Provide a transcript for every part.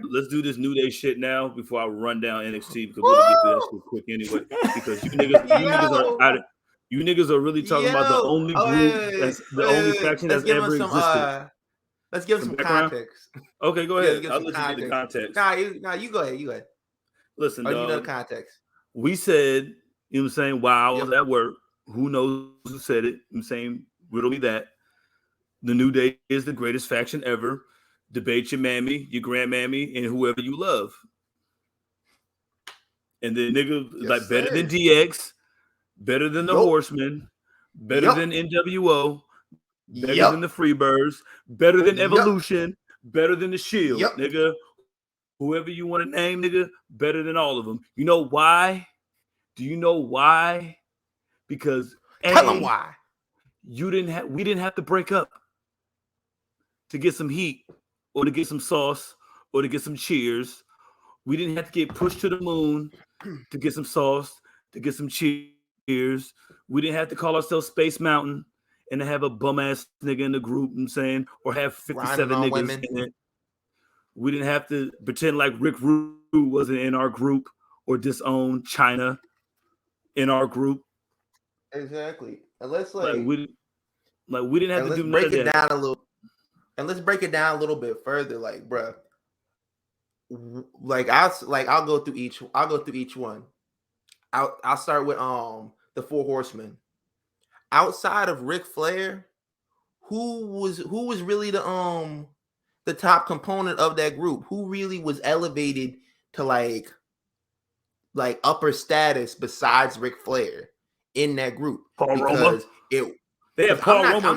let's do this New Day shit now before I run down NXT because we'll get through that shit quick anyway. Because you niggas are really talking about the only group that's the only faction that's ever existed. Let's give some context. Okay, go ahead. I'll let you get the context. Nah, you go ahead. You go ahead. Listen, dog, you know the context. We said, you know what I'm saying, while I was at work, who knows who said it? I'm saying, riddle me that. The New Day is the greatest faction ever. Debate your mammy, your grandmammy, and whoever you love. And then nigga, better than DX, better than the Horsemen, better than NWO, better than the Freebirds, better than Evolution, better than the Shield, nigga. Whoever you want to name, nigga, better than all of them. You know why? Do you know why? Because tell them why. We didn't have to break up to get some heat or to get some sauce or to get some cheers. We didn't have to get pushed to the moon to get some sauce, to get some cheers. We didn't have to call ourselves Space Mountain and to have a bum ass nigga in the group, I'm saying, or have 57 niggas in it. We didn't have to pretend like Rick Rude wasn't in our group or disown China in our group. Exactly. And let's we didn't have to do break it down a little. And let's break it down a little bit further, like, bruh. I'll go through each one. I'll start with the Four Horsemen. Outside of Ric Flair, who was really the top component of that group? Who really was elevated to like upper status besides Ric Flair in that group? Paul Roma. They have Paul Roma.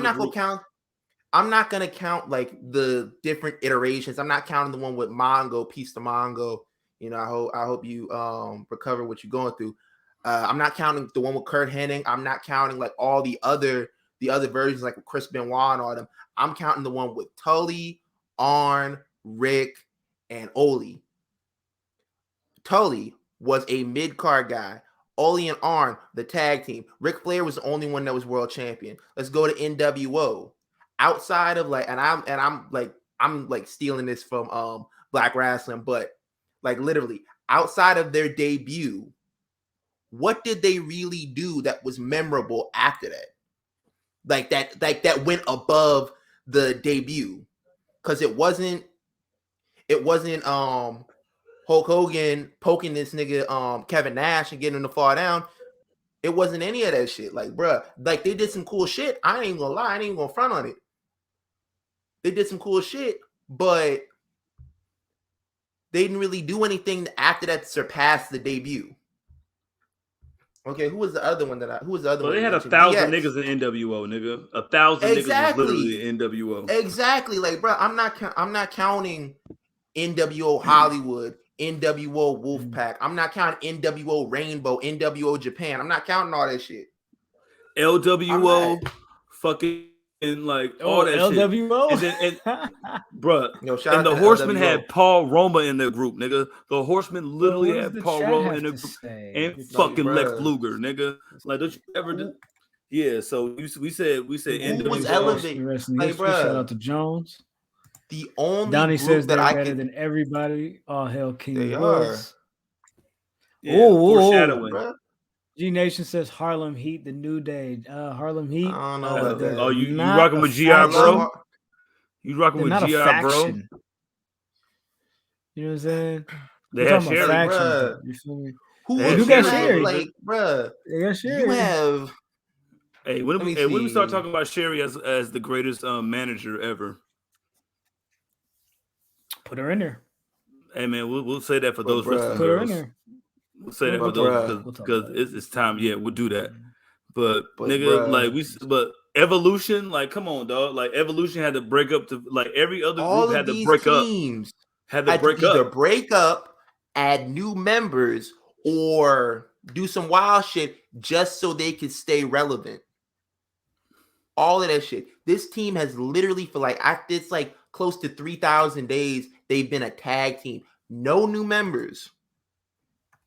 I'm not gonna count like the different iterations. I'm not counting the one with Mongo, Peace to Mongo. You know, I hope you recover what you're going through. I'm not counting the one with Kurt Hennig. I'm not counting like all the other versions like Chris Benoit and all them. I'm counting the one with Tully, Arn, Rick, and Ole. Tully was a mid-card guy. Ole and Arn, the tag team. Ric Flair was the only one that was world champion. Let's go to NWO. Outside of I'm stealing this from Black Wrestling, but like literally outside of their debut, what did they really do that was memorable after that? That went above the debut. Because it wasn't Hulk Hogan poking this nigga Kevin Nash and getting him to fall down. It wasn't any of that shit. Like, bruh, like they did some cool shit. I ain't gonna lie, I ain't even gonna front on it. They did some cool shit, but they didn't really do anything after that to surpass the debut. Okay, who was the other one Who was the other one? They had 1,000 niggas in NWO, nigga. 1,000 niggas was literally in NWO. Exactly, like, bro. I'm not counting NWO Hollywood, NWO Wolfpack. I'm not counting NWO Rainbow, NWO Japan. I'm not counting all that shit. LWO, fucking like all that LWO? shit. And bruh, and the Horsemen had Paul Roma in their group, nigga. The Horsemen literally had Paul Roma in their group and fucking Lex Luger, nigga. Like, don't you ever do? Yeah, so we said NWO was elevated. Like, bruh, shout out to Jones. The only Donnie group says that they're I better than everybody. All hell King they Woods. Yeah, foreshadowing. G Nation says Harlem Heat, the New Day. Harlem Heat. I don't know about that. Oh, you rocking with GI, bro? You rocking with GI, bro? You know what I'm saying? They have Sherry, bro. You feel me? Who got Sherry? Like, bro, they got Sherry. You have. Hey, when we start talking about Sherry as the greatest manager ever? Put her in there. Hey man, we'll say that for those wrestling Put girls. her in there. We'll say that for those because it's time. Yeah, we'll do that. But nigga, but Evolution, like, come on, dog. Like, Evolution had to break up to like every other group had to break up. Had to either break up, add new members, or do some wild shit just so they could stay relevant. All of that shit. This team has literally for it's like close to 3,000 days. They've been a tag team. No new members.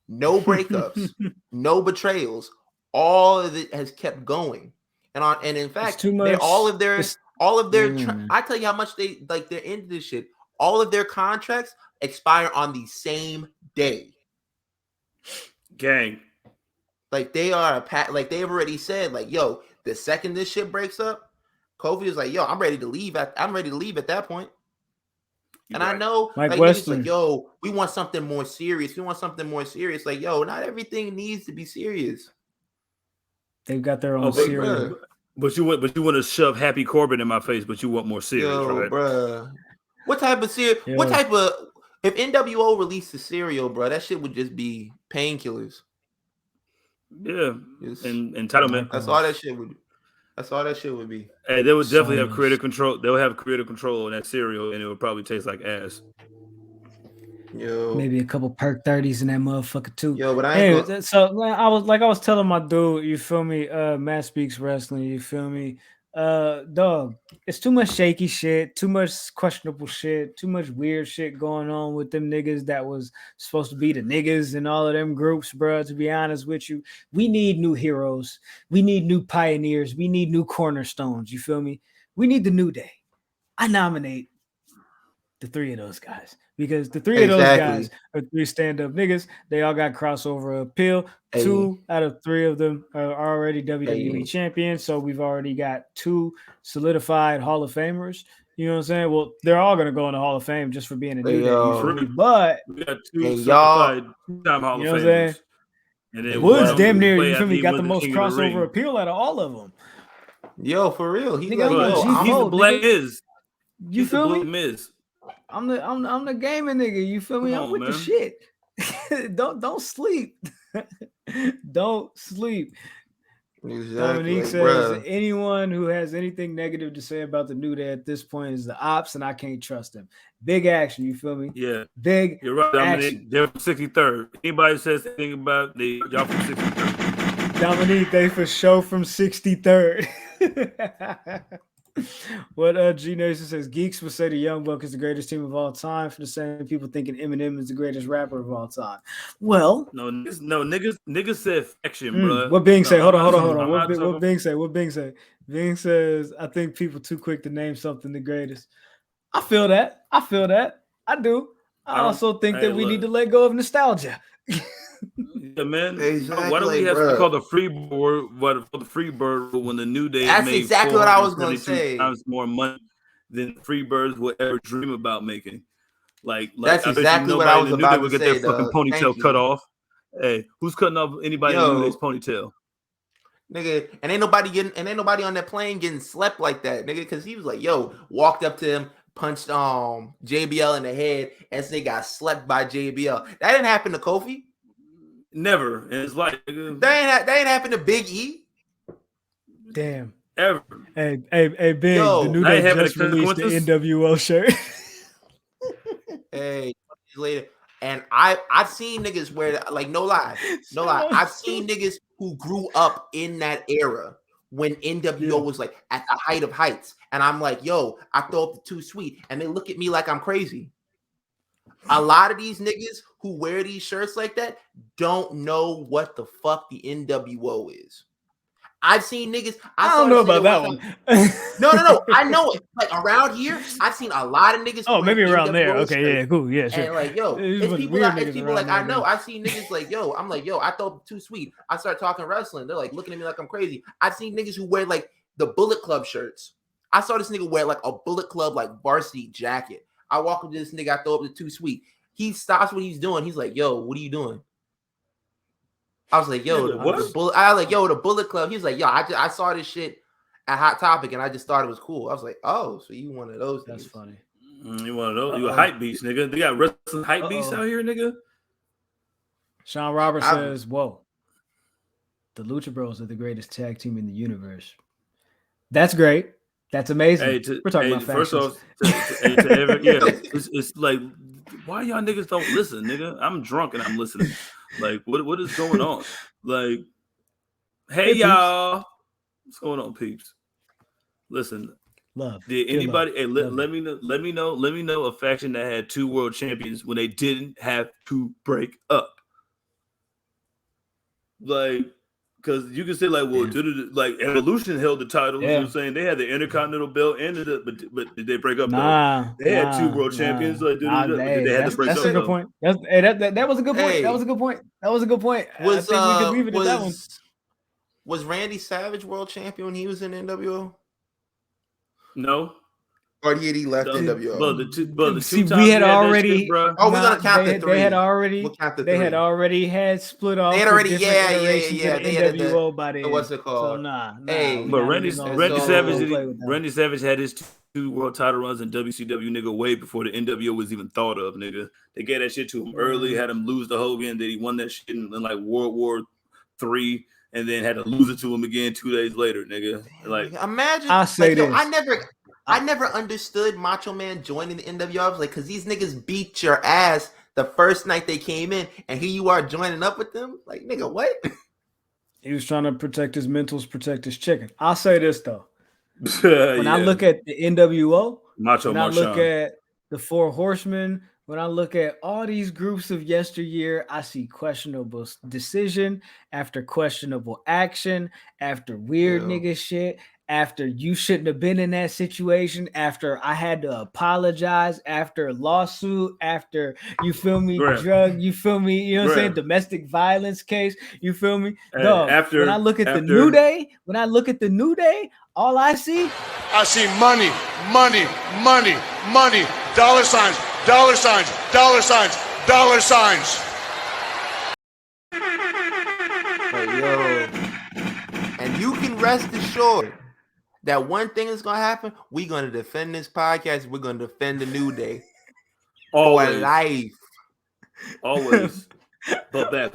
No breakups, no betrayals. All of it has kept going, and in fact, all of their. I tell you how much they're into this shit. all of their contracts expire on the same day. Gang. Like they are like they've already said, like, yo, the second this shit breaks up, Kofi is like, yo, I'm ready to leave at that point. And I know Mike like Western. niggas like, yo, we want something more serious. We want something more serious. Like, yo, not everything needs to be serious. They've got their own but, series. bruh, But you want to shove Happy Corbin in my face, but you want more serious, yo, right? bruh. What type of if NWO released a cereal, bro, that shit would just be painkillers. Yeah, It's- and entitlement. That's all that shit would be. Hey, they would definitely have Sonos. creative control. They would have creative control on that cereal, and it would probably taste like ass. Yo, Maybe a couple perk 30s in that motherfucker too. yo, but I ain't Hey, so man, I was telling my dude, you feel me? Matt Speaks Wrestling, you feel me? Dog, it's too much shaky shit, too much questionable shit, too much weird shit going on with them niggas that was supposed to be the niggas and all of them groups, bro. To be honest with you, we need new heroes, we need new pioneers, we need new cornerstones. You feel me? We need the New Day. I nominate the three of those guys because the three of those guys are three stand-up niggas. They all got crossover appeal. Hey. 2 out of 3 of them are already WWE Hey. champions, so we've already got 2 solidified Hall of Famers. You know what I'm saying? Well, they're all gonna go in the Hall of Fame just for being a New Day. You feel me? But We got Hey, 2 y'all. certified two-time Hall you know of what I'm saying? Famers. And then Woods one damn will near, play you after feel me, he got won the most King of the crossover Ring. appeal out of all of them. Yo, for real. He's Nigga, like, I'm a yo, G4. But he's the Black nigga. Miz. You He's the feel Black me? Miz. I'm the gaming nigga. You feel me? Come I'm on, with the man. shit. don't sleep. Don't sleep. exactly, Dominique like, says bruh. anyone who has anything negative to say about the New Day at this point is the ops, and I can't trust them. Big action, you feel me? Yeah, Big you're right, action. Dominic. They're from 63rd. Anybody says anything about y'all from 63rd? Dominique, they for sure from 63rd. What G Nation says, geeks would say the Young Buck is the greatest team of all time for the same people thinking Eminem is the greatest rapper of all time. Well, Niggas said faction, bro. what Bing say? Hold on. I'm What not talking- Bing say? What Bing say? Bing says, I think people too quick to name something the greatest. I feel that. I do. I also think that we need to let go of nostalgia. Yeah, man. Exactly, Why do we like, have to bruh. call the free bird when the New Day That's made exactly what I was gonna 472 say. times more money than Freebirds would ever dream about making? Like That's I bet exactly you what I nobody was in the New Day about would to get their say, fucking dog. ponytail Thank cut you. off. Hey, who's cutting off anybody in the New Yo. Day's ponytail? Nigga, and ain't nobody on that plane getting slept like that, nigga, because he was like, yo, walked up to him, punched JBL in the head, and they got slept by JBL. That didn't happen to Kofi. Never in his life, nigga. That ain't happened to Big E. Damn. Ever. Hey, Big, Yo, the New I Day ain't having just a released the consequences. NWO shirt. Hey, later. And I've seen niggas wear that, like, no lie. I've seen niggas who grew up in that era when NWO was like at the height of heights. And I'm like, yo, I throw up the Too Sweet. And they look at me like I'm crazy. A lot of these niggas who wear these shirts like that don't know what the fuck the NWO is. I've seen niggas. I don't know about that one. No. I know it. Like around here, I've seen a lot of niggas. Oh, who wear maybe around there. NWO Okay, shirts. yeah, cool. Yeah, sure. And like, yo, There's it's a bunch of people. weird It's niggas people around like I there, know. man. I've seen niggas like, yo. I'm like, yo. I thought Too Sweet. I start talking wrestling. They're like looking at me like I'm crazy. I've seen niggas who wear like the Bullet Club shirts. I saw this nigga wear like a Bullet Club like varsity jacket. I walk up to this nigga. I throw up the Too Sweet. He stops what he's doing. He's like, yo, what are you doing? I was like, yo, the Bullet Club. He was like, yo, I saw this shit at Hot Topic and I just thought it was cool. I was like, oh, so you one of those? That's niggas. funny. You one of those? You a hype beast, nigga. They got wrestling hype beasts out here, nigga. Sean Roberts says, whoa, the Lucha Bros are the greatest tag team in the universe. That's great. That's amazing. We're talking about first factions. off, it's like, why y'all niggas don't listen, nigga? I'm drunk and I'm listening. Like, what is going on? Like, hey y'all, what's going on, peeps? Listen, love. did anybody? Hey, let love. me know. Let me know a faction that had 2 world champions when they didn't have to break up. Like, Because you can say like, well, like Evolution held the titles. You know what I'm saying? They had the Intercontinental belt and but did they break up? Nah, they had two world champions. Like, did they have to break up? That's a good point. That was a good point. That was a good point. That was a good point. I think we could leave it at that one. Was Randy Savage world champion when he was in NWO? No. Or did he left NWO? We had already. We're gonna count the three. They had already. They had already had split off. They had already. Yeah. They had NWO by then. What's it called? So Hey, but Randy Savage had his two world title runs in WCW, nigga, way before the NWO was even thought of, nigga. They gave that shit to him early, had him lose to Hogan, then he won that shit in like World War III, and then had to lose it to him again 2 days later, nigga. Like, imagine. I say this. I never understood Macho Man joining the NWO. I was like, because these niggas beat your ass the first night they came in, and here you are joining up with them. Like, nigga, what? He was trying to protect his mentals, protect his chicken. I'll say this though. When I look at the NWO, when I look at the Four Horsemen, when I look at all these groups of yesteryear, I see questionable decision after questionable action, after weird nigga shit, after you shouldn't have been in that situation, after I had to apologize, after a lawsuit, after, you feel me, drug, you feel me, you know what I'm saying, domestic violence case, you feel me? Dog, when I look at the New Day, all I see money, money, money, money, dollar signs, dollar signs, dollar signs, dollar signs. Yo, and you can rest assured that one thing is gonna happen. We're gonna defend this podcast. We're gonna defend the New Day. Always. For life. Always. But back